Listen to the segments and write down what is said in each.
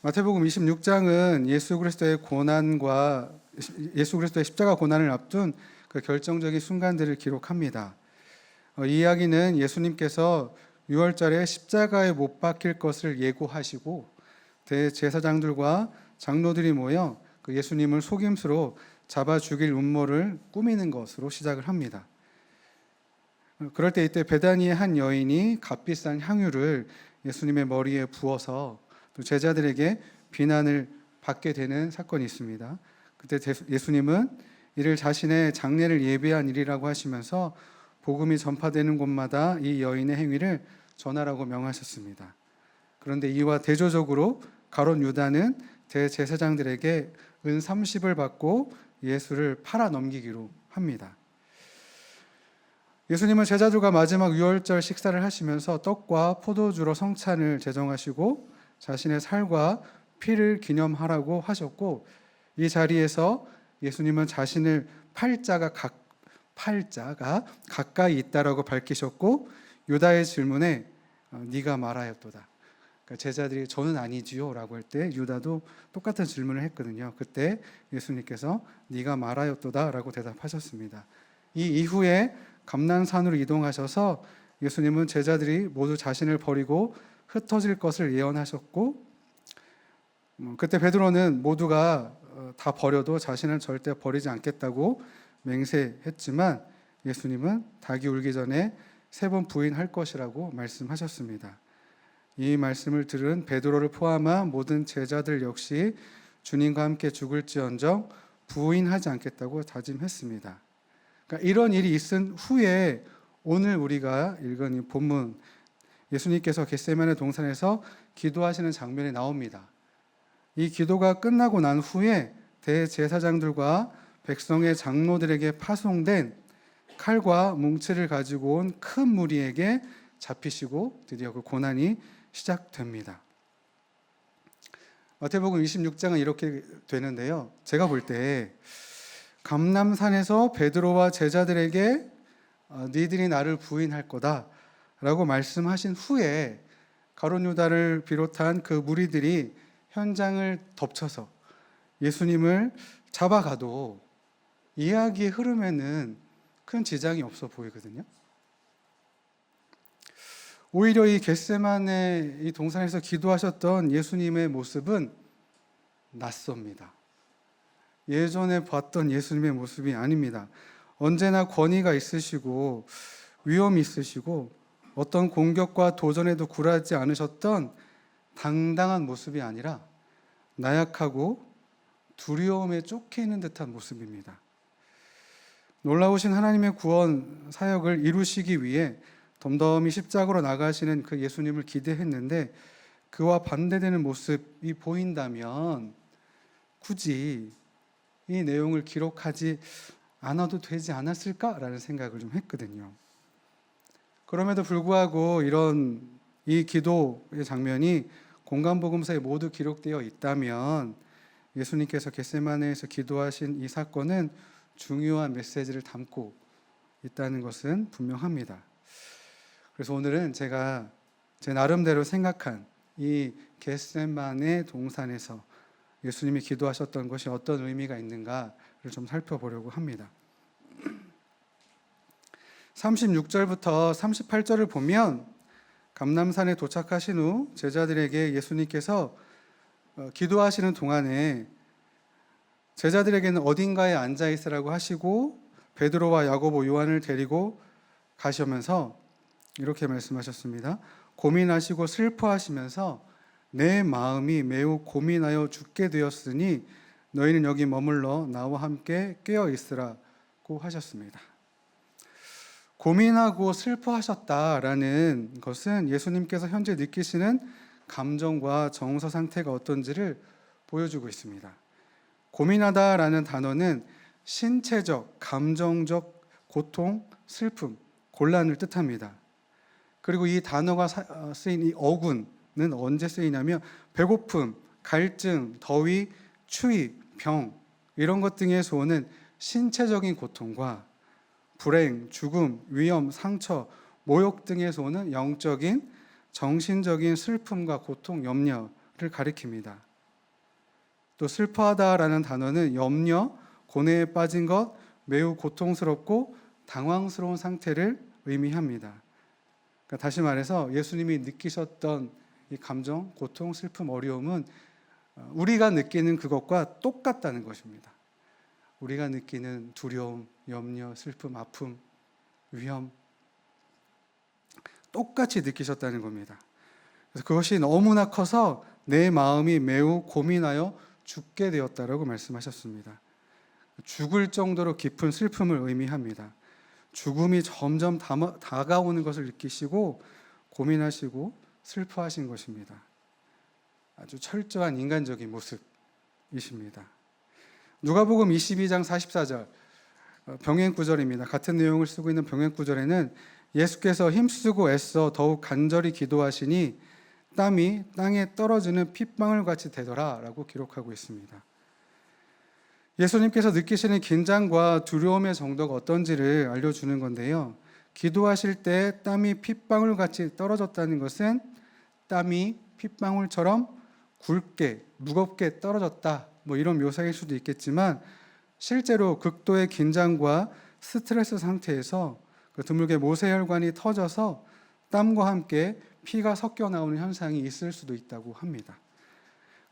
마태복음 26장은 예수 그리스도의 십자가 고난을 앞둔 그 결정적인 순간들을 기록합니다. 이 이야기는 예수님께서 6월절에 십자가에 못 박힐 것을 예고하시고 대제사장들과 장로들이 모여 그 예수님을 속임수로 잡아 죽일 음모를 꾸미는 것으로 시작을 합니다. 그럴 때 이때 베다니의 한 여인이 값비싼 향유를 예수님의 머리에 부어서 또 제자들에게 비난을 받게 되는 사건이 있습니다. 그때 예수님은 이를 자신의 장례를 예비한 일이라고 하시면서 복음이 전파되는 곳마다 이 여인의 행위를 전하라고 명하셨습니다. 그런데 이와 대조적으로 가룟 유다는 대제사장들에게 은 30을 받고 예수를 팔아 넘기기로 합니다. 예수님은 제자들과 마지막 유월절 식사를 하시면서 떡과 포도주로 성찬을 제정하시고 자신의 살과 피를 기념하라고 하셨고, 이 자리에서 예수님은 자신을 팔자가 가까이 있다라고 밝히셨고, 유다의 질문에 네가 말하였도다. 그러니까 제자들이 저는 아니지요 라고 할 때 유다도 똑같은 질문을 했거든요. 그때 예수님께서 네가 말하였도다 라고 대답하셨습니다. 이 이후에 감난산으로 이동하셔서 예수님은 제자들이 모두 자신을 버리고 흩어질 것을 예언하셨고, 그때 베드로는 모두가 다 버려도 자신은 절대 버리지 않겠다고 맹세했지만 예수님은 닭이 울기 전에 3번 부인할 것이라고 말씀하셨습니다. 이 말씀을 들은 베드로를 포함한 모든 제자들 역시 주님과 함께 죽을지언정 부인하지 않겠다고 다짐했습니다. 그러니까 이런 일이 있은 후에 오늘 우리가 읽은 이 본문, 예수님께서 겟세마네 동산에서 기도하시는 장면이 나옵니다. 이 기도가 끝나고 난 후에 대제사장들과 백성의 장로들에게 파송된 칼과 뭉치를 가지고 온 큰 무리에게 잡히시고 드디어 그 고난이 시작됩니다. 마태복음 26장은 이렇게 되는데요. 제가 볼 때 감람산에서 베드로와 제자들에게 니들이 나를 부인할 거다 라고 말씀하신 후에 가룟 유다를 비롯한 그 무리들이 현장을 덮쳐서 예수님을 잡아가도 이야기의 흐름에는 큰 지장이 없어 보이거든요. 오히려 이 겟세마네 이 동산에서 기도하셨던 예수님의 모습은 낯섭니다. 예전에 봤던 예수님의 모습이 아닙니다. 언제나 권위가 있으시고 위엄이 있으시고 어떤 공격과 도전에도 굴하지 않으셨던 당당한 모습이 아니라 나약하고 두려움에 쫓겨 있는 듯한 모습입니다. 놀라우신 하나님의 구원 사역을 이루시기 위해 덤덤히 십자가로 나가시는 그 예수님을 기대했는데 그와 반대되는 모습이 보인다면 굳이 이 내용을 기록하지 않아도 되지 않았을까라는 생각을 좀 했거든요. 그럼에도 불구하고 이 기도의 장면이 공간복음서에 모두 기록되어 있다면 예수님께서 겟세마네에서 기도하신 이 사건은 중요한 메시지를 담고 있다는 것은 분명합니다. 그래서 오늘은 제가 제 나름대로 생각한 이 겟세마네 동산에서 예수님이 기도하셨던 것이 어떤 의미가 있는가를 좀 살펴보려고 합니다. 36절부터 38절을 보면 감람산에 도착하신 후 제자들에게 예수님께서 기도하시는 동안에 제자들에게는 어딘가에 앉아 있으라고 하시고 베드로와 야고보, 요한을 데리고 가시면서 이렇게 말씀하셨습니다. 고민하시고 슬퍼하시면서 내 마음이 매우 고민하여 죽게 되었으니 너희는 여기 머물러 나와 함께 깨어 있으라고 하셨습니다. 고민하고 슬퍼하셨다라는 것은 예수님께서 현재 느끼시는 감정과 정서 상태가 어떤지를 보여주고 있습니다. 고민하다라는 단어는 신체적, 감정적 고통, 슬픔, 곤란을 뜻합니다. 그리고 이 단어가 쓰인 이 어군은 언제 쓰이냐면 배고픔, 갈증, 더위, 추위, 병 이런 것 등에서 오는 신체적인 고통과 불행, 죽음, 위험, 상처, 모욕 등에서 오는 영적인, 정신적인 슬픔과 고통, 염려를 가리킵니다. 또 슬퍼하다라는 단어는 염려, 고뇌에 빠진 것, 매우 고통스럽고 당황스러운 상태를 의미합니다. 그러니까 다시 말해서 예수님이 느끼셨던 이 감정, 고통, 슬픔, 어려움은 우리가 느끼는 그것과 똑같다는 것입니다. 우리가 느끼는 두려움, 염려, 슬픔, 아픔, 위험 똑같이 느끼셨다는 겁니다. 그래서 그것이 너무나 커서 내 마음이 매우 고민하여 죽게 되었다라고 말씀하셨습니다. 죽을 정도로 깊은 슬픔을 의미합니다. 죽음이 점점 다가오는 것을 느끼시고 고민하시고 슬퍼하신 것입니다. 아주 철저한 인간적인 모습이십니다. 누가복음 22장 44절 병행 구절입니다. 같은 내용을 쓰고 있는 병행 구절에는 예수께서 힘쓰고 애써 더욱 간절히 기도하시니 땀이 땅에 떨어지는 핏방울 같이 되더라 라고 기록하고 있습니다. 예수님께서 느끼시는 긴장과 두려움의 정도가 어떤지를 알려주는 건데요. 기도하실 때 땀이 핏방울 같이 떨어졌다는 것은 땀이 핏방울처럼 굵게 무겁게 떨어졌다 이런 묘사일 수도 있겠지만 실제로 극도의 긴장과 스트레스 상태에서 그 드물게 모세혈관이 터져서 땀과 함께 피가 섞여 나오는 현상이 있을 수도 있다고 합니다.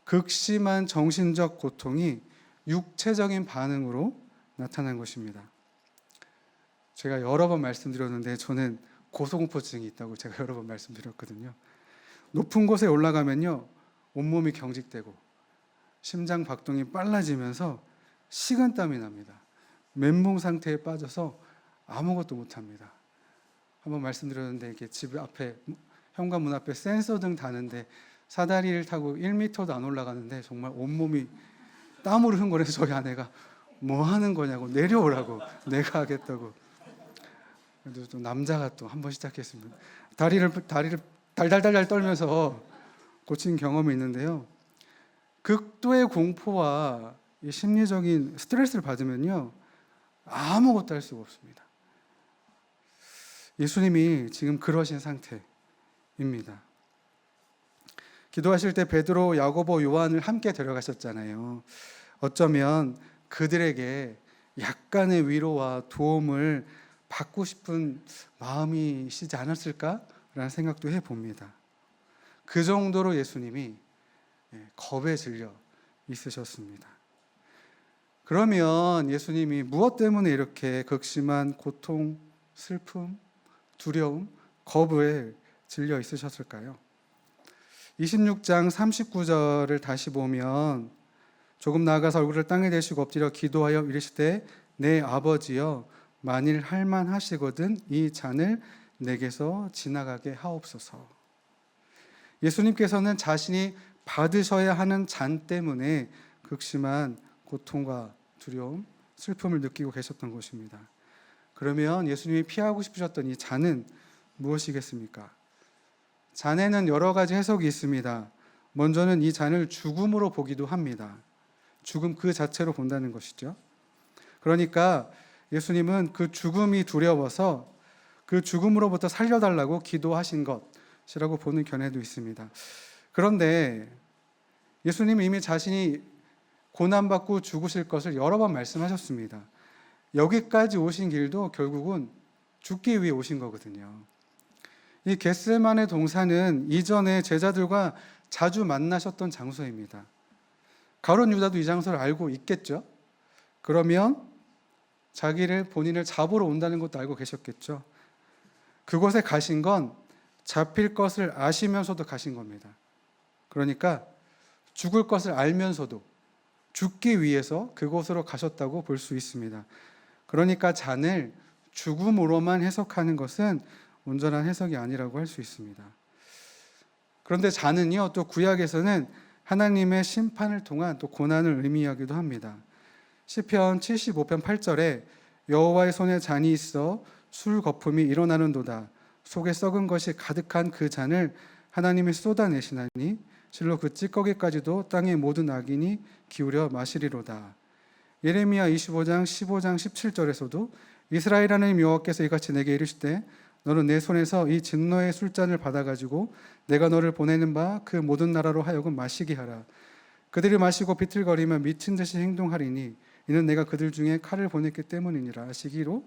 극심한 정신적 고통이 육체적인 반응으로 나타난 것입니다. 제가 여러 번 말씀드렸는데 저는 고소공포증이 있다고 제가 여러 번 말씀드렸거든요. 높은 곳에 올라가면요 온몸이 경직되고 심장 박동이 빨라지면서 식은땀이 납니다. 멘붕 상태에 빠져서 아무것도 못합니다. 한번 말씀드렸는데 이렇게 집 앞에 현관문 앞에 센서등 다는데 사다리를 타고 1m도 안 올라가는데 정말 온몸이 땀으로 흥건해서 저희 아내가 뭐 하는 거냐고 내려오라고 내가 하겠다고. 그래도 또 남자가 또 한 번 시작했습니다. 다리를 달달달달 떨면서 고친 경험이 있는데요. 극도의 공포와 이 심리적인 스트레스를 받으면요 아무것도 할 수가 없습니다. 예수님이 지금 그러신 상태입니다. 기도하실 때 베드로, 야고보, 요한을 함께 데려가셨잖아요. 어쩌면 그들에게 약간의 위로와 도움을 받고 싶은 마음이시지 않았을까라는 생각도 해봅니다. 그 정도로 예수님이 겁에 질려 있으셨습니다. 그러면 예수님이 무엇 때문에 이렇게 극심한 고통, 슬픔, 두려움, 겁에 질려 있으셨을까요? 26장 39절을 다시 보면 조금 나아가서 얼굴을 땅에 대시고 엎드려 기도하여 이르시되 내 아버지여 만일 할만하시거든 이 잔을 내게서 지나가게 하옵소서. 예수님께서는 자신이 받으셔야 하는 잔 때문에 극심한 고통과 두려움, 슬픔을 느끼고 계셨던 것입니다. 그러면 예수님이 피하고 싶으셨던 이 잔은 무엇이겠습니까? 잔에는 여러 가지 해석이 있습니다. 먼저는 이 잔을 죽음으로 보기도 합니다. 죽음 그 자체로 본다는 것이죠. 그러니까 예수님은 그 죽음이 두려워서 그 죽음으로부터 살려달라고 기도하신 것이라고 보는 견해도 있습니다. 그런데 예수님은 이미 자신이 고난받고 죽으실 것을 여러 번 말씀하셨습니다. 여기까지 오신 길도 결국은 죽기 위해 오신 거거든요. 이 겟세마네 동산은 이전에 제자들과 자주 만나셨던 장소입니다. 가룟 유다도 이 장소를 알고 있겠죠. 그러면 본인을 잡으러 온다는 것도 알고 계셨겠죠. 그곳에 가신 건 잡힐 것을 아시면서도 가신 겁니다. 그러니까 죽을 것을 알면서도 죽기 위해서 그곳으로 가셨다고 볼 수 있습니다. 그러니까 잔을 죽음으로만 해석하는 것은 온전한 해석이 아니라고 할 수 있습니다. 그런데 잔은요, 또 구약에서는 하나님의 심판을 통한 또 고난을 의미하기도 합니다. 시편 75편 8절에 여호와의 손에 잔이 있어 술 거품이 일어나는도다. 속에 썩은 것이 가득한 그 잔을 하나님이 쏟아내시나니 실로 그 찌꺼기까지도 땅의 모든 악인이 기울여 마시리로다. 예레미야 25장 15장 17절에서도 이스라엘 하나님 여호와께서 이같이 내게 이르시되 너는 내 손에서 이 진노의 술잔을 받아가지고 내가 너를 보내는 바 그 모든 나라로 하여금 마시게 하라. 그들이 마시고 비틀거리며 미친 듯이 행동하리니 이는 내가 그들 중에 칼을 보냈기 때문이니라 하시기로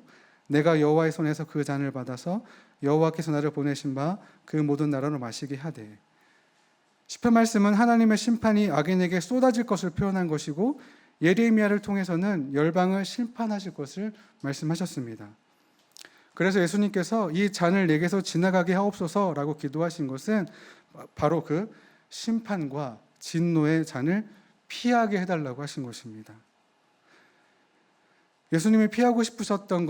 내가 여호와의 손에서 그 잔을 받아서 여호와께서 나를 보내신 바 그 모든 나라로 마시게 하되. 시편 말씀은 하나님의 심판이 악인에게 쏟아질 것을 표현한 것이고 예레미야를 통해서는 열방을 심판하실 것을 말씀하셨습니다. 그래서 예수님께서 이 잔을 내게서 지나가게 하옵소서라고 기도하신 것은 바로 그 심판과 진노의 잔을 피하게 해달라고 하신 것입니다. 예수님이 피하고 싶으셨던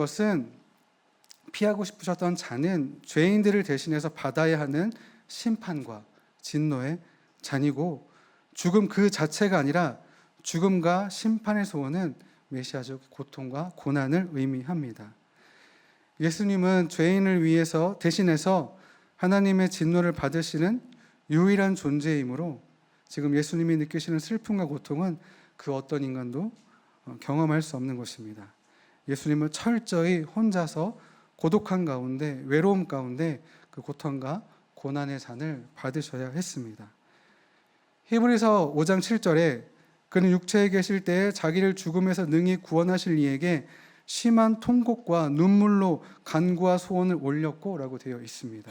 잔은 죄인들을 대신해서 받아야 하는 심판과 진노의 잔이고 죽음 그 자체가 아니라 죽음과 심판에서 오는 메시아적 고통과 고난을 의미합니다. 예수님은 죄인을 위해서 대신해서 하나님의 진노를 받으시는 유일한 존재이므로 지금 예수님이 느끼시는 슬픔과 고통은 그 어떤 인간도 경험할 수 없는 것입니다. 예수님은 철저히 혼자서 고독한 가운데, 외로움 가운데 그 고통과 고난의 잔을 받으셔야 했습니다. 히브리서 5장 7절에 그는 육체에 계실 때에 자기를 죽음에서 능히 구원하실 이에게 심한 통곡과 눈물로 간구와 소원을 올렸고 라고 되어 있습니다.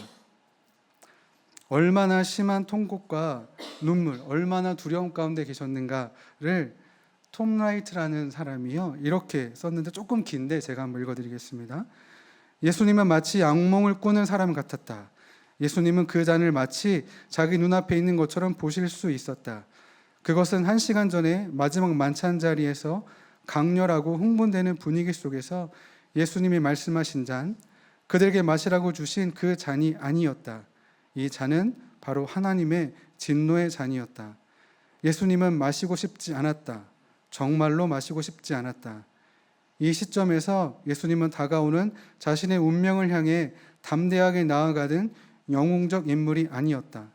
얼마나 심한 통곡과 눈물, 얼마나 두려움 가운데 계셨는가를 톰 라이트라는 사람이요 이렇게 썼는데 조금 긴데 제가 한번 읽어드리겠습니다. 예수님은 마치 악몽을 꾸는 사람 같았다. 예수님은 그 잔을 마치 자기 눈앞에 있는 것처럼 보실 수 있었다. 그것은 1시간 전에 마지막 만찬 자리에서 강렬하고 흥분되는 분위기 속에서 예수님이 말씀하신 잔, 그들에게 마시라고 주신 그 잔이 아니었다. 이 잔은 바로 하나님의 진노의 잔이었다. 예수님은 마시고 싶지 않았다. 정말로 마시고 싶지 않았다. 이 시점에서 예수님은 다가오는 자신의 운명을 향해 담대하게 나아가는 영웅적 인물이 아니었다.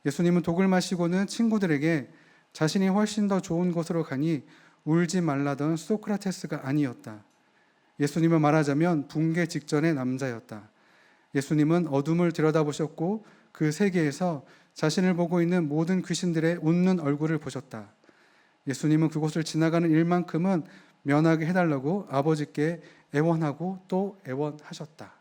예수님은 독을 마시고는 친구들에게 자신이 훨씬 더 좋은 곳으로 가니 울지 말라던 소크라테스가 아니었다. 예수님은 말하자면 붕괴 직전의 남자였다. 예수님은 어둠을 들여다보셨고 그 세계에서 자신을 보고 있는 모든 귀신들의 웃는 얼굴을 보셨다. 예수님은 그곳을 지나가는 일만큼은 면하게 해달라고 아버지께 애원하고 또 애원하셨다.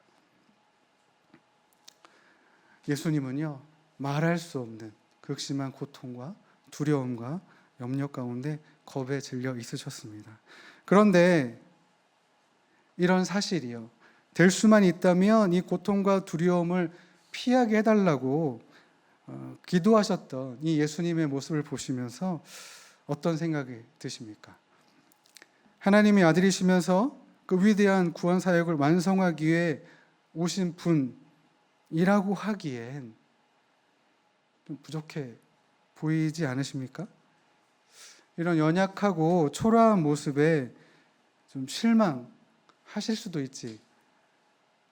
예수님은요, 말할 수 없는 극심한 고통과 두려움과 염려 가운데 겁에 질려 있으셨습니다. 그런데 이런 사실이요, 될 수만 있다면 이 고통과 두려움을 피하게 해달라고 기도하셨던 이 예수님의 모습을 보시면서 어떤 생각이 드십니까? 하나님의 아들이시면서 그 위대한 구원 사역을 완성하기 위해 오신 분이라고 하기엔 좀 부족해 보이지 않으십니까? 이런 연약하고 초라한 모습에 좀 실망하실 수도 있지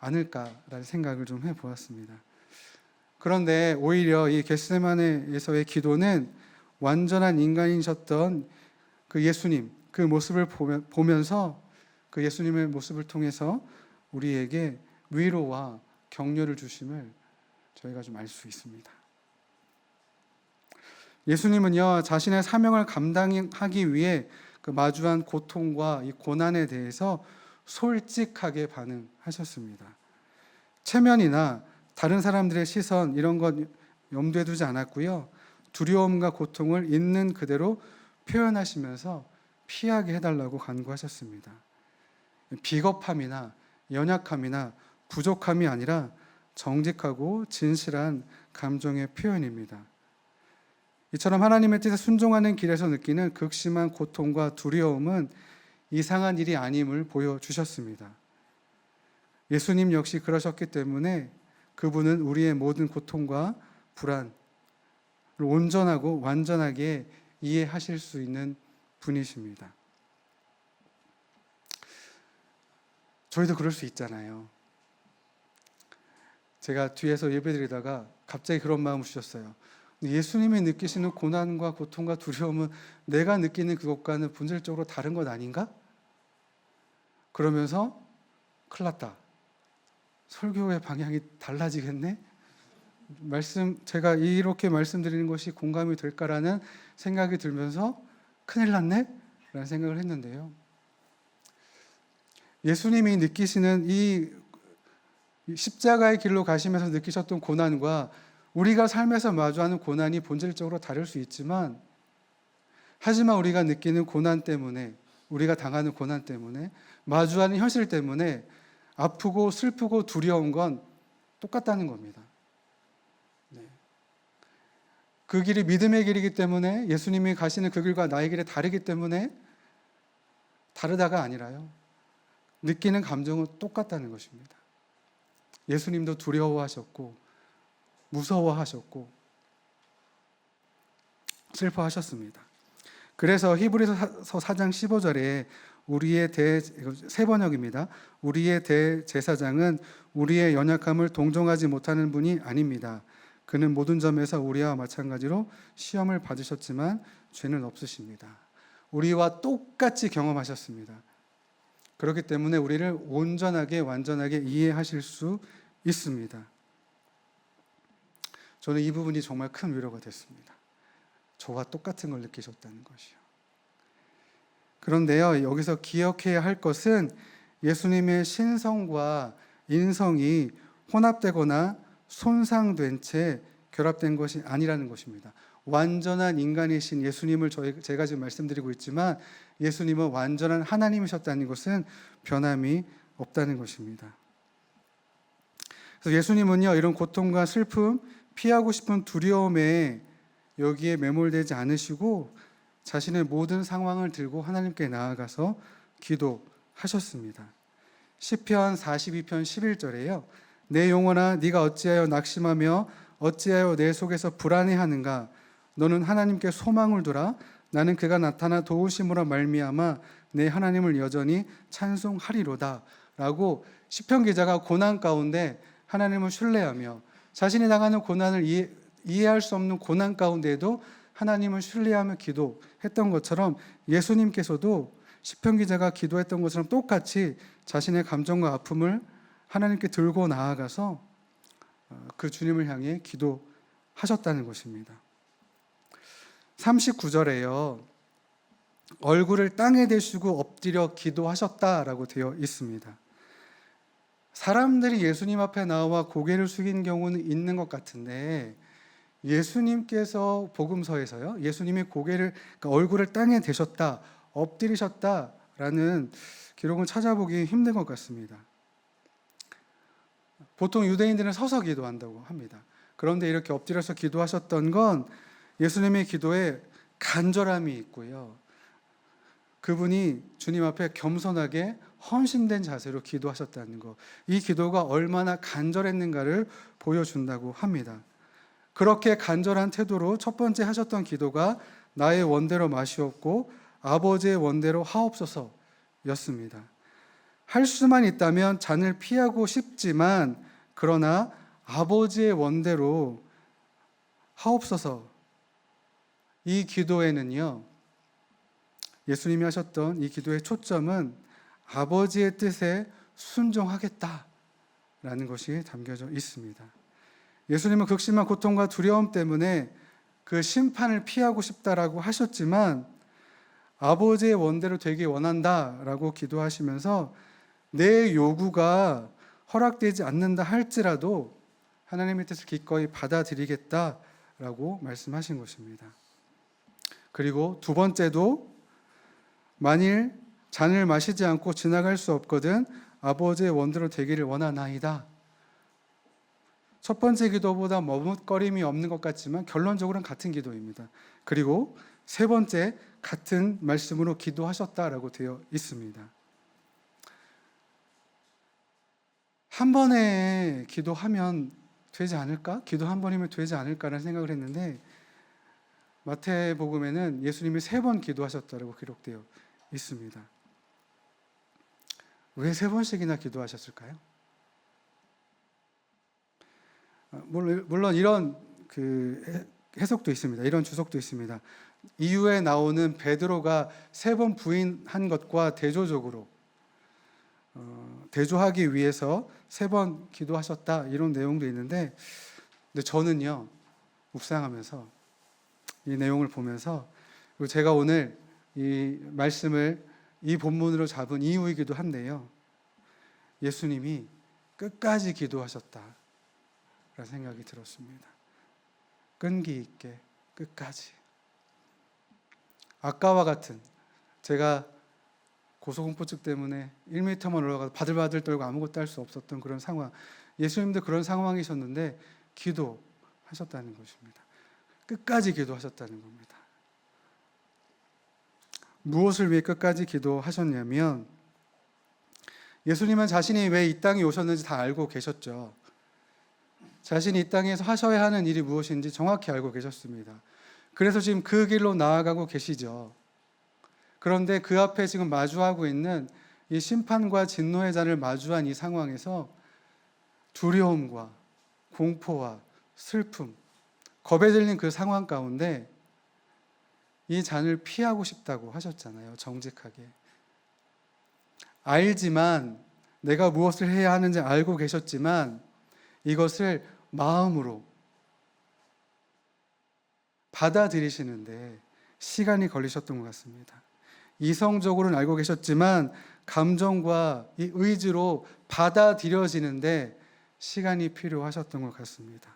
않을까라는 생각을 좀 해보았습니다. 그런데 오히려 이 겟세마네에서의 기도는 완전한 인간이셨던 그 예수님, 그 모습을 보면서 그 예수님의 모습을 통해서 우리에게 위로와 격려를 주심을 저희가 좀 알 수 있습니다. 예수님은요, 자신의 사명을 감당하기 위해 그 마주한 고통과 이 고난에 대해서 솔직하게 반응하셨습니다. 체면이나 다른 사람들의 시선 이런 것 염두에 두지 않았고요. 두려움과 고통을 있는 그대로 표현하시면서 피하게 해달라고 간구하셨습니다. 비겁함이나 연약함이나 부족함이 아니라 정직하고 진실한 감정의 표현입니다. 이처럼 하나님의 뜻에 순종하는 길에서 느끼는 극심한 고통과 두려움은 이상한 일이 아님을 보여주셨습니다. 예수님 역시 그러셨기 때문에 그분은 우리의 모든 고통과 불안을 온전하고 완전하게 이해하실 수 있는 분이십니다. 저희도 그럴 수 있잖아요. 제가 뒤에서 예배드리다가 갑자기 그런 마음을 주셨어요. 예수님이 느끼시는 고난과 고통과 두려움은 내가 느끼는 그것과는 본질적으로 다른 것 아닌가? 그러면서 큰일 났다. 설교의 방향이 달라지겠네? 제가 이렇게 말씀드리는 것이 공감이 될까라는 생각이 들면서 큰일 났네? 라는 생각을 했는데요. 예수님이 느끼시는 이 십자가의 길로 가시면서 느끼셨던 고난과 우리가 삶에서 마주하는 고난이 본질적으로 다를 수 있지만, 하지만 우리가 느끼는 고난 때문에, 우리가 당하는 고난 때문에, 마주하는 현실 때문에 아프고 슬프고 두려운 건 똑같다는 겁니다. 네. 그 길이 믿음의 길이기 때문에, 예수님이 가시는 그 길과 나의 길이 다르기 때문에 다르다가 아니라요, 느끼는 감정은 똑같다는 것입니다. 예수님도 두려워하셨고 무서워하셨고 슬퍼하셨습니다. 그래서 히브리서 4장 15절에 새 번역입니다. 우리의 대제사장은 우리의 연약함을 동정하지 못하는 분이 아닙니다. 그는 모든 점에서 우리와 마찬가지로 시험을 받으셨지만 죄는 없으십니다. 우리와 똑같이 경험하셨습니다. 그렇기 때문에 우리를 온전하게 완전하게 이해하실 수 있습니다. 저는 이 부분이 정말 큰 위로가 됐습니다. 저와 똑같은 걸 느끼셨다는 것이요. 그런데요, 여기서 기억해야 할 것은 예수님의 신성과 인성이 혼합되거나 손상된 채 결합된 것이 아니라는 것입니다. 완전한 인간이신 예수님을 제가 지금 말씀드리고 있지만, 예수님은 완전한 하나님이셨다는 것은 변함이 없다는 것입니다. 그래서 예수님은요, 이런 고통과 슬픔, 피하고 싶은 두려움에 여기에 매몰되지 않으시고 자신의 모든 상황을 들고 하나님께 나아가서 기도하셨습니다. 시편 42편 11절에요. 내 영혼아 네가 어찌하여 낙심하며 어찌하여 내 속에서 불안해하는가. 너는 하나님께 소망을 두라. 나는 그가 나타나 도우심으로 말미암아 내 하나님을 여전히 찬송하리로다. 라고 시편 기자가 고난 가운데 하나님을 신뢰하며, 자신이 당하는 고난을 이해할 수 없는 고난 가운데에도 하나님을 신뢰하며 기도했던 것처럼, 예수님께서도 시편 기자가 기도했던 것처럼 똑같이 자신의 감정과 아픔을 하나님께 들고 나아가서 그 주님을 향해 기도하셨다는 것입니다. 39절에요. 얼굴을 땅에 대시고 엎드려 기도하셨다라고 되어 있습니다. 사람들이 예수님 앞에 나와 고개를 숙인 경우는 있는 것 같은데, 예수님께서 복음서에서요, 예수님이 그러니까 얼굴을 땅에 대셨다, 엎드리셨다라는 기록은 찾아보기 힘든 것 같습니다. 보통 유대인들은 서서 기도한다고 합니다. 그런데 이렇게 엎드려서 기도하셨던 건 예수님의 기도에 간절함이 있고요, 그분이 주님 앞에 겸손하게 헌신된 자세로 기도하셨다는 것, 이 기도가 얼마나 간절했는가를 보여준다고 합니다. 그렇게 간절한 태도로 첫 번째 하셨던 기도가 나의 원대로 마시옵고 아버지의 원대로 하옵소서였습니다. 할 수만 있다면 잔을 피하고 싶지만, 그러나 아버지의 원대로 하옵소서, 이 기도에는요, 예수님이 하셨던 이 기도의 초점은 아버지의 뜻에 순종하겠다라는 것이 담겨져 있습니다. 예수님은 극심한 고통과 두려움 때문에 그 심판을 피하고 싶다라고 하셨지만, 아버지의 원대로 되기 원한다라고 기도하시면서 내 요구가 허락되지 않는다 할지라도 하나님의 뜻을 기꺼이 받아들이겠다라고 말씀하신 것입니다. 그리고 두 번째도, 만일 잔을 마시지 않고 지나갈 수 없거든 아버지의 원대로 되기를 원하나이다. 첫 번째 기도보다 머뭇거림이 없는 것 같지만 결론적으로는 같은 기도입니다. 그리고 세 번째, 같은 말씀으로 기도하셨다라고 되어 있습니다. 한 번에 기도하면 되지 않을까? 기도 한 번이면 되지 않을까라는 생각을 했는데, 마태복음에는 예수님이 3번 기도하셨다고 기록되어 있습니다. 왜 3번씩이나 기도하셨을까요? 물론 이런 해석도 있습니다. 이런 주석도 있습니다. 이후에 나오는 베드로가 3번 부인한 것과 대조적으로 대조하기 위해서 3번 기도하셨다, 이런 내용도 있는데, 근데 저는요, 묵상하면서 이 내용을 보면서, 그리고 제가 오늘 이 말씀을 이 본문으로 잡은 이유이기도 한데요, 예수님이 끝까지 기도하셨다라는 생각이 들었습니다. 끈기 있게 끝까지. 아까와 같은, 제가 고소공포증 때문에 1m만 올라가서 바들바들 떨고 아무것도 할 수 없었던 그런 상황, 예수님도 그런 상황이셨는데 기도하셨다는 것입니다. 끝까지 기도하셨다는 겁니다. 무엇을 위해 끝까지 기도하셨냐면, 예수님은 자신이 왜 이 땅에 오셨는지 다 알고 계셨죠. 자신이 이 땅에서 하셔야 하는 일이 무엇인지 정확히 알고 계셨습니다. 그래서 지금 그 길로 나아가고 계시죠. 그런데 그 앞에 지금 마주하고 있는 이 심판과 진노의 잔을 마주한 이 상황에서 두려움과 공포와 슬픔, 겁에 들린 그 상황 가운데 이 잔을 피하고 싶다고 하셨잖아요. 정직하게. 알지만, 내가 무엇을 해야 하는지 알고 계셨지만 이것을 마음으로 받아들이시는데 시간이 걸리셨던 것 같습니다. 이성적으로는 알고 계셨지만 감정과 이 의지로 받아들여지는데 시간이 필요하셨던 것 같습니다.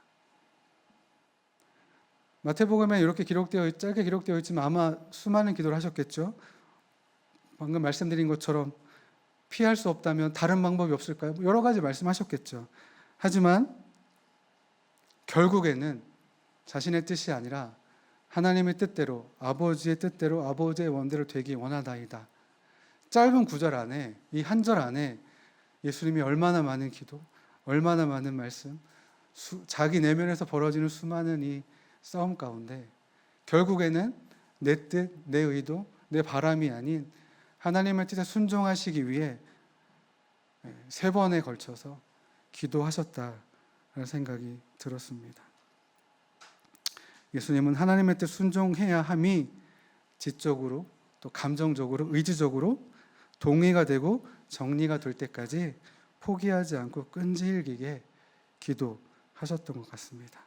마태복음에 이렇게 짧게 기록되어 있지만 아마 수많은 기도를 하셨겠죠. 방금 말씀드린 것처럼 피할 수 없다면 다른 방법이 없을까요? 여러 가지 말씀하셨겠죠. 하지만 결국에는 자신의 뜻이 아니라 하나님의 뜻대로, 아버지의 뜻대로, 아버지의 원대로 되기 원하다이다. 짧은 구절 안에, 이 한 절 안에 예수님이 얼마나 많은 기도, 얼마나 많은 말씀, 자기 내면에서 벌어지는 수많은 이 싸움 가운데 결국에는 내 뜻, 내 의도, 내 바람이 아닌 하나님의 뜻에 순종하시기 위해 3번에 걸쳐서 기도하셨다라는 생각이 들었습니다. 예수님은 하나님의 뜻 순종해야 함이 지적으로, 또 감정적으로, 의지적으로 동의가 되고 정리가 될 때까지 포기하지 않고 끈질기게 기도하셨던 것 같습니다.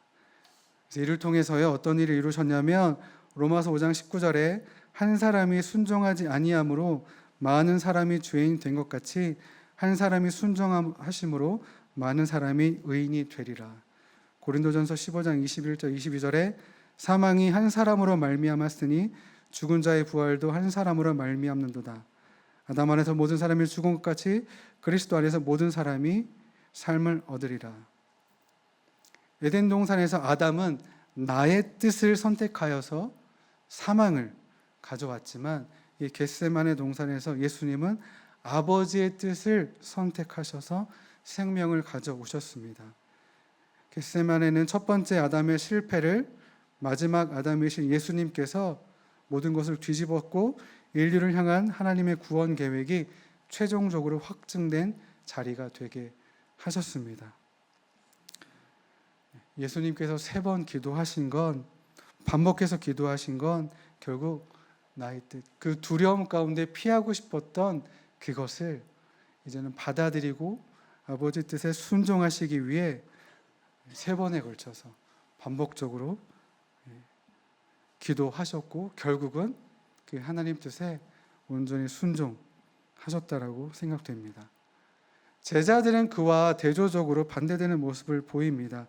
그래서 이를 통해서요, 어떤 일을 이루셨냐면 로마서 5장 19절에 한 사람이 순종하지 아니함으로 많은 사람이 죄인이 된 것 같이 한 사람이 순종하심으로 많은 사람이 의인이 되리라. 고린도전서 15장 21절 22절에 사망이 한 사람으로 말미암았으니 죽은 자의 부활도 한 사람으로 말미암는도다. 아담 안에서 모든 사람이 죽은 것 같이 그리스도 안에서 모든 사람이 삶을 얻으리라. 에덴 동산에서 아담은 나의 뜻을 선택하여서 사망을 가져왔지만 이 겟세마네 동산에서 예수님은 아버지의 뜻을 선택하셔서 생명을 가져오셨습니다. 겟세마네는 첫 번째 아담의 실패를 마지막 아담이신 예수님께서 모든 것을 뒤집었고 인류를 향한 하나님의 구원 계획이 최종적으로 확증된 자리가 되게 하셨습니다. 예수님께서 3번 기도하신 건, 반복해서 기도하신 건 결국 나의 뜻, 그 두려움 가운데 피하고 싶었던 그것을 이제는 받아들이고 아버지 뜻에 순종하시기 위해 3번에 걸쳐서 반복적으로 기도하셨고 결국은 그 하나님 뜻에 온전히 순종하셨다라고 생각됩니다. 제자들은 그와 대조적으로 반대되는 모습을 보입니다.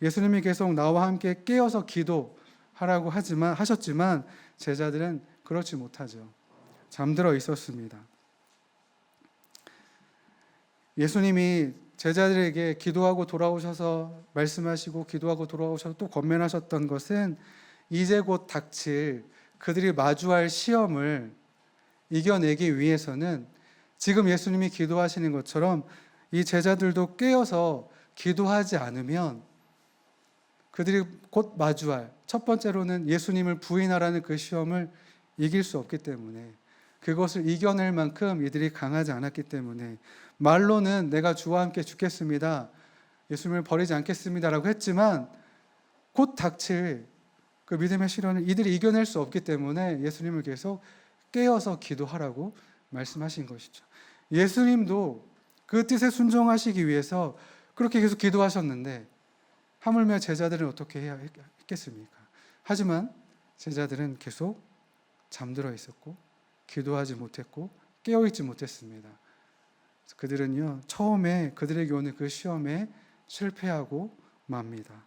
예수님이 계속 나와 함께 깨어서 기도하라고 하셨지만 제자들은 그렇지 못하죠. 잠들어 있었습니다. 예수님이 제자들에게 기도하고 돌아오셔서 말씀하시고 기도하고 돌아오셔서 또 권면하셨던 것은 이제 곧 닥칠 그들이 마주할 시험을 이겨내기 위해서는 지금 예수님이 기도하시는 것처럼 이 제자들도 깨어서 기도하지 않으면 그들이 곧 마주할, 첫 번째로는 예수님을 부인하라는 그 시험을 이길 수 없기 때문에, 그것을 이겨낼 만큼 이들이 강하지 않았기 때문에, 말로는 내가 주와 함께 죽겠습니다, 예수님을 버리지 않겠습니다라고 했지만 곧 닥칠 그 믿음의 시련을 이들이 이겨낼 수 없기 때문에 예수님을 계속 깨어서 기도하라고 말씀하신 것이죠. 예수님도 그 뜻에 순종하시기 위해서 그렇게 계속 기도하셨는데 하물며 제자들은 어떻게 해야 했겠습니까? 하지만 제자들은 계속 잠들어 있었고 기도하지 못했고 깨어있지 못했습니다. 그들은요, 처음에 그들에게 오는 그 시험에 실패하고 맙니다.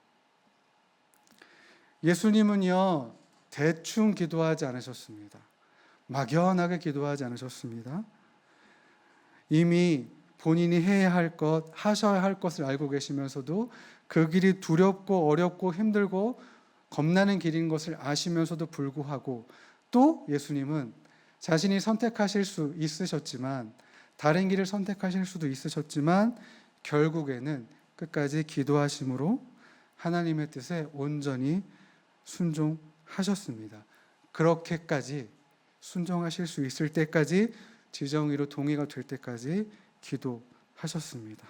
예수님은요, 대충 기도하지 않으셨습니다. 막연하게 기도하지 않으셨습니다. 이미 본인이 해야 할 것, 하셔야 할 것을 알고 계시면서도 그 길이 두렵고 어렵고 힘들고 겁나는 길인 것을 아시면서도 불구하고 또 예수님은 자신이 선택하실 수 있으셨지만 다른 길을 선택하실 수도 있으셨지만 결국에는 끝까지 기도하심으로 하나님의 뜻에 온전히 순종하셨습니다. 그렇게까지 순종하실 수 있을 때까지 지정의로 동의가 될 때까지 기도하셨습니다.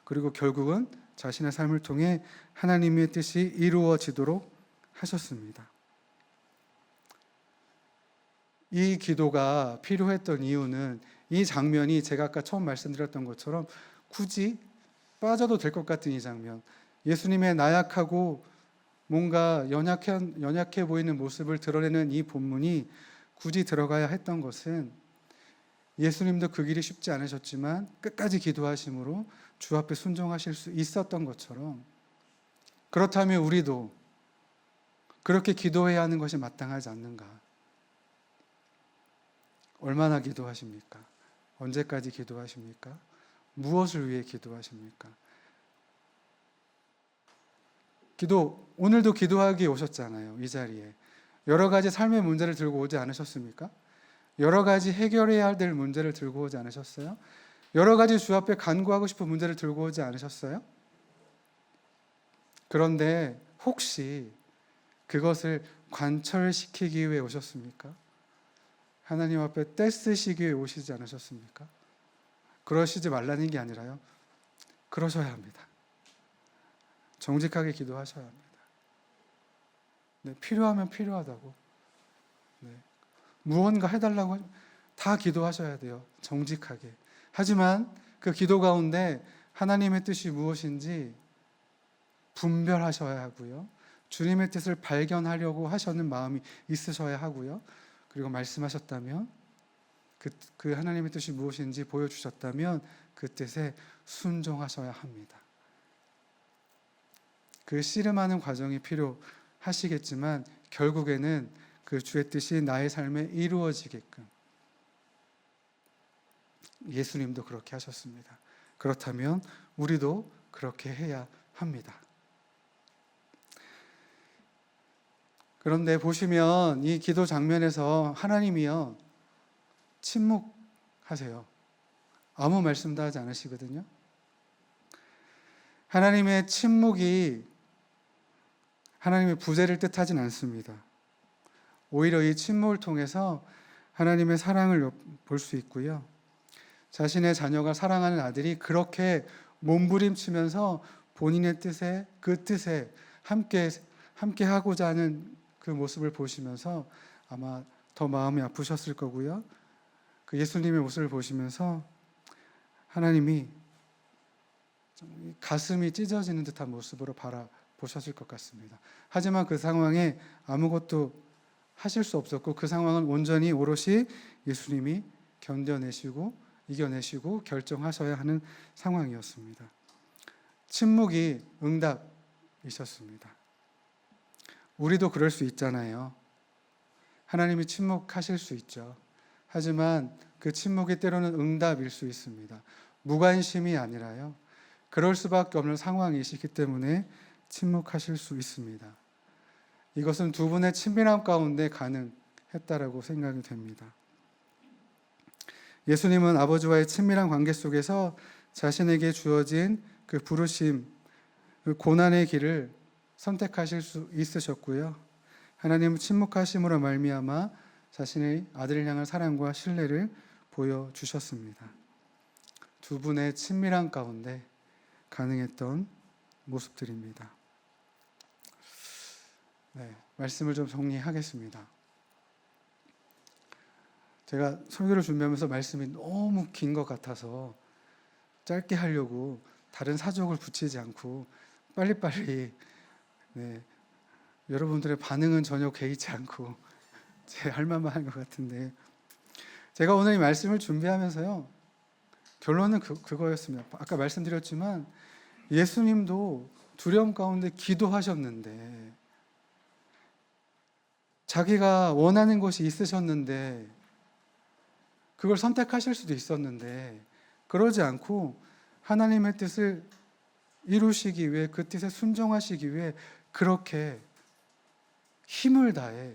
그리고 결국은 자신의 삶을 통해 하나님의 뜻이 이루어지도록 하셨습니다. 이 기도가 필요했던 이유는 이 장면이 제가 아까 처음 말씀드렸던 것처럼 굳이 빠져도 될 것 같은 이 장면, 예수님의 나약하고 뭔가 연약해 보이는 모습을 드러내는 이 본문이 굳이 들어가야 했던 것은 예수님도 그 길이 쉽지 않으셨지만 끝까지 기도하심으로 주 앞에 순종하실 수 있었던 것처럼, 그렇다면 우리도 그렇게 기도해야 하는 것이 마땅하지 않는가? 얼마나 기도하십니까? 언제까지 기도하십니까? 무엇을 위해 기도하십니까? 오늘도 기도하기 오셨잖아요. 이 자리에. 여러 가지 삶의 문제를 들고 오지 않으셨습니까? 여러 가지 해결해야 될 문제를 들고 오지 않으셨어요? 여러 가지 주 앞에 간구하고 싶은 문제를 들고 오지 않으셨어요? 그런데 혹시 그것을 관철시키기 위해 오셨습니까? 하나님 앞에 떼쓰시기 위해 오시지 않으셨습니까? 그러시지 말라는 게 아니라요. 그러셔야 합니다. 정직하게 기도하셔야 합니다. 네, 필요하면 필요하다고. 네, 무언가 해달라고 다 기도하셔야 돼요. 정직하게. 하지만 그 기도 가운데 하나님의 뜻이 무엇인지 분별하셔야 하고요. 주님의 뜻을 발견하려고 하시는 마음이 있으셔야 하고요. 그리고 말씀하셨다면 그 하나님의 뜻이 무엇인지 보여주셨다면 그 뜻에 순종하셔야 합니다. 그 씨름하는 과정이 필요하시겠지만 결국에는 그 주의 뜻이 나의 삶에 이루어지게끔 예수님도 그렇게 하셨습니다. 그렇다면 우리도 그렇게 해야 합니다. 그런데 보시면 이 기도 장면에서 하나님이요, 침묵하세요. 아무 말씀도 하지 않으시거든요. 하나님의 침묵이 하나님의 부재를 뜻하진 않습니다. 오히려 이 침묵을 통해서 하나님의 사랑을 볼 수 있고요. 자신의 자녀가 사랑하는 아들이 그렇게 몸부림치면서 본인의 뜻에, 그 뜻에 함께 하고자 하는 그 모습을 보시면서 아마 더 마음이 아프셨을 거고요. 그 예수님의 모습을 보시면서 하나님이 가슴이 찢어지는 듯한 모습으로 바라보셨을 것 같습니다. 하지만 그 상황에 아무것도 하실 수 없었고 그 상황은 온전히 오롯이 예수님이 견뎌내시고 이겨내시고 결정하셔야 하는 상황이었습니다. 침묵이 응답이셨습니다. 우리도 그럴 수 있잖아요. 하나님이 침묵하실 수 있죠. 하지만 그 침묵이 때로는 응답일 수 있습니다. 무관심이 아니라요. 그럴 수밖에 없는 상황이시기 때문에 침묵하실 수 있습니다. 이것은 두 분의 친밀함 가운데 가능했다라고 생각이 됩니다. 예수님은 아버지와의 친밀한 관계 속에서 자신에게 주어진 그 부르심, 그 고난의 길을 선택하실 수 있으셨고요. 하나님은 침묵하심으로 말미암아 자신의 아들을 향한 사랑과 신뢰를 보여주셨습니다. 두 분의 친밀한 가운데 가능했던 모습들입니다. 네, 말씀을 좀 정리하겠습니다. 제가 설교를 준비하면서 말씀이 너무 긴 것 같아서 짧게 하려고 다른 사족을 붙이지 않고 빨리빨리 네, 여러분들의 반응은 전혀 개의치 않고 제 할 말만 한 것 같은데 제가 오늘 이 말씀을 준비하면서요 결론은 그거였습니다. 아까 말씀드렸지만 예수님도 두려움 가운데 기도하셨는데 자기가 원하는 것이 있으셨는데 그걸 선택하실 수도 있었는데 그러지 않고 하나님의 뜻을 이루시기 위해 그 뜻에 순종하시기 위해 그렇게 힘을 다해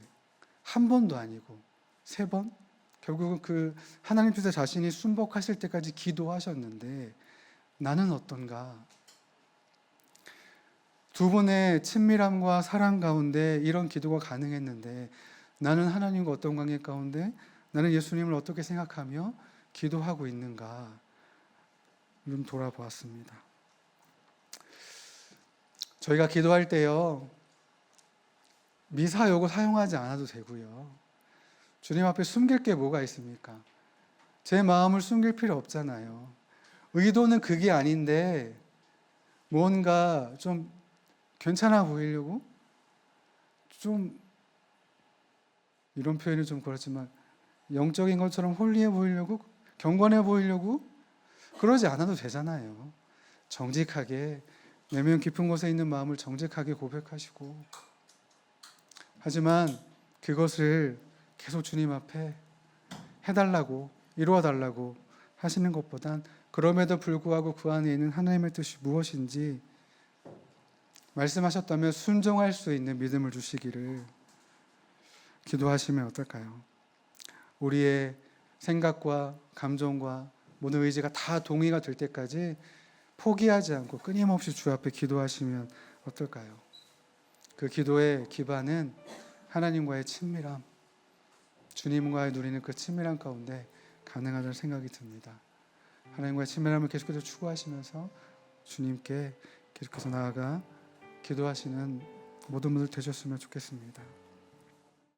한 번도 아니고 3번 결국은 그 하나님 뜻에 자신이 순복하실 때까지 기도하셨는데 나는 어떤가? 2분의 친밀함과 사랑 가운데 이런 기도가 가능했는데 나는 하나님과 어떤 관계 가운데 나는 예수님을 어떻게 생각하며 기도하고 있는가 좀 돌아보았습니다. 저희가 기도할 때요 미사여구 사용하지 않아도 되고요 주님 앞에 숨길 게 뭐가 있습니까? 제 마음을 숨길 필요 없잖아요. 의도는 그게 아닌데 뭔가 좀 괜찮아 보이려고 좀 이런 표현이 좀 그렇지만 영적인 것처럼 홀리해 보이려고 경건해 보이려고 그러지 않아도 되잖아요. 정직하게 내면 깊은 곳에 있는 마음을 정직하게 고백하시고 하지만 그것을 계속 주님 앞에 해달라고 이루어달라고 하시는 것보단 그럼에도 불구하고 그 안에 있는 하나님의 뜻이 무엇인지 말씀하셨다면 순종할 수 있는 믿음을 주시기를 기도하시면 어떨까요? 우리의 생각과 감정과 모든 의지가 다 동의가 될 때까지 포기하지 않고 끊임없이 주 앞에 기도하시면 어떨까요? 그 기도의 기반은 하나님과의 친밀함, 주님과의 누리는 그 친밀함 가운데 가능하다는 생각이 듭니다. 하나님과의 친밀함을 계속해서 추구하시면서 주님께 계속해서 나아가 기도하시는 모든 분들 되셨으면 좋겠습니다.